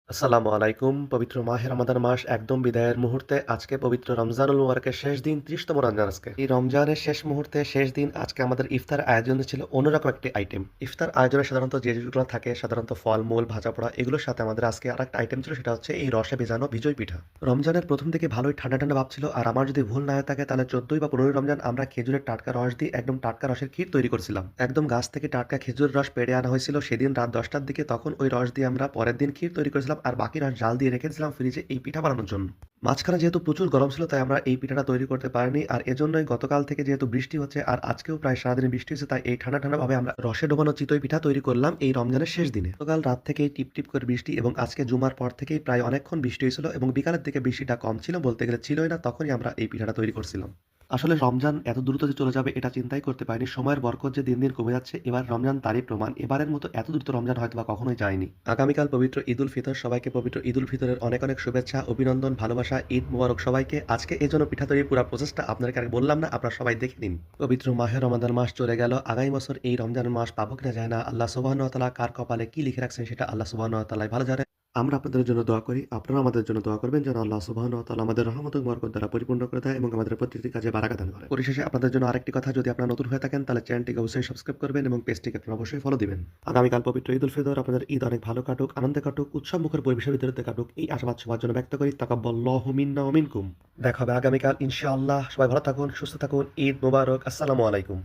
আসসালামু আলাইকুম। পবিত্র মাহে রমাদান মাস একদম বিদায়ের মুহূর্তে আজকে পবিত্র রমজানুল মুবারকের শেষ দিন ৩০তম রমজান আজকে। এই রমজানের শেষ মুহূর্তে শেষ দিন আজকে আমাদের ইফতার আয়োজনে ছিল অন্যরকম একটি আইটেম। ইফতার আয়োজনে সাধারণত যে যেগুলো থাকে সাধারণত ফলমূল, ভাজাপোড়া এগুলোর সাথে আমাদের আজকে আরেকটা আইটেম ছিল সেটা হচ্ছে এই রসে ভেজানো বিজয় পিঠা। রমজানের ১ম দিকে ভালোই ঠান্ডা, ঠান্ডা ভাব ছিল আর আমার যদি ভুল না হয়ে থাকে তাহলে ১৪ই বা ১৫ই রমজান আমরা খেজুরের টাটকা রস দিয়ে একদম টাটকা রসের ক্ষীর তৈরি করছিলাম। একদম গাছ থেকে টাটকা খেজুরের রস পেড়ে আনা হয়েছিল সেদিন রাত ১০টার দিকে তখন ওই রস দিয়ে আমরা পরের দিন ক্ষীর তৈরি করেছিলাম আর বাকি রস জাল দিয়ে রেখেছিলাম ফ্রিজে এই পিঠা বানানোর জন্য। মাঝখানে যেহেতু প্রচুর গরম ছিল তাই আমরা এই পিঠাটা তৈরি করতে পারিনি আর এজন্যই গতকাল থেকে যেহেতু বৃষ্টি হচ্ছে আর আজকেও প্রায় সারাদিন বৃষ্টি হচ্ছে তাই এই ঠান্ডা ঠান্ডা ভাবে আমরা রসে ডোবানো চিতই পিঠা তৈরি করলাম এই রমজানের শেষ দিনে। গতকাল রাত থেকেই টিপ টিপ করে বৃষ্টি এবং আজকে জুমার পর থেকেই প্রায় অনেকক্ষণ বৃষ্টি হয়েছিল এবং বিকালের দিকে বৃষ্টিটা কম ছিল বলতে গেলে ছিলই না তখনই আমরা এই পিঠাটা তৈরি করছিলাম। আসলে রমজান এত দ্রুত যে চলে যাবে এটা চিন্তাই করতে পারিনি। সময়ের বরকত যে দিন দিন কমে যাচ্ছে এবার রমজান তারই প্রমাণ। এবারের মতো এত দ্রুত রমজান হয়তোবা কখনোই যায়নি। আগামীকাল পবিত্র ঈদ উল ফিতর, সবাইকে পবিত্র ঈদ উল ফিতরের অনেক অনেক শুভেচ্ছা, অভিনন্দন, ভালোবাসা, ঈদ মুবারক সবাইকে। আজকে এজন্য পিঠা তৈরির পুরা প্রসেসটা আপনাদেরকে আর বললাম না, আপনারা সবাই দেখে নিন। পবিত্র মাহে রমাদান মাস চলে গেল, আগামী বছর এই রমজান মাস পাবো কিনা যায় না। আল্লাহ সুবহানাহু ওয়া তাআলা কার কপালে কি লিখে রাখছেন সেটা আল্লাহ সুবহানাহু ওয়া তাআলাই ভালো জানেন। আমরা আপনাদের জন্য দোয়া করি, আপনারাও আমাদের জন্য দোয়া করবেন যেন আল্লাহ সুবহানাহু ওয়া তাআলা আমাদের রহমত ও বরকত দ্বারা পরিপূর্ণ করে দেয় এবং আমাদের প্রত্যেকটি কাজে বারাকা দান করে। পরিশেষে আপনাদের জন্য আরেকটি কথা, যদি আপনারা নতুন হয়ে থাকেন তাহলে চ্যানেলটিকে অবশ্যই সাবস্ক্রাইব করবেন এবং পেজটিকে আপনারা অবশ্যই ফলো দিবেন। আগামীকাল পবিত্র ঈদ উল ফিতর, আপনাদের ঈদ অনেক ভালো কাটুক, আনন্দে কাটুক, উৎসব মুখর পরিবেশের ভিতরে কাটুক এই আশাবাদ সবার জন্য ব্যক্ত করি। তাকাব্বালাহু মিন্না ওয়া মিনকুম। দেখা হবে আগামীকাল ইনশাআল্লাহ। সবাই ভালো থাকুন, সুস্থ থাকুন। ঈদ মোবারক। আসসালামু আলাইকুম।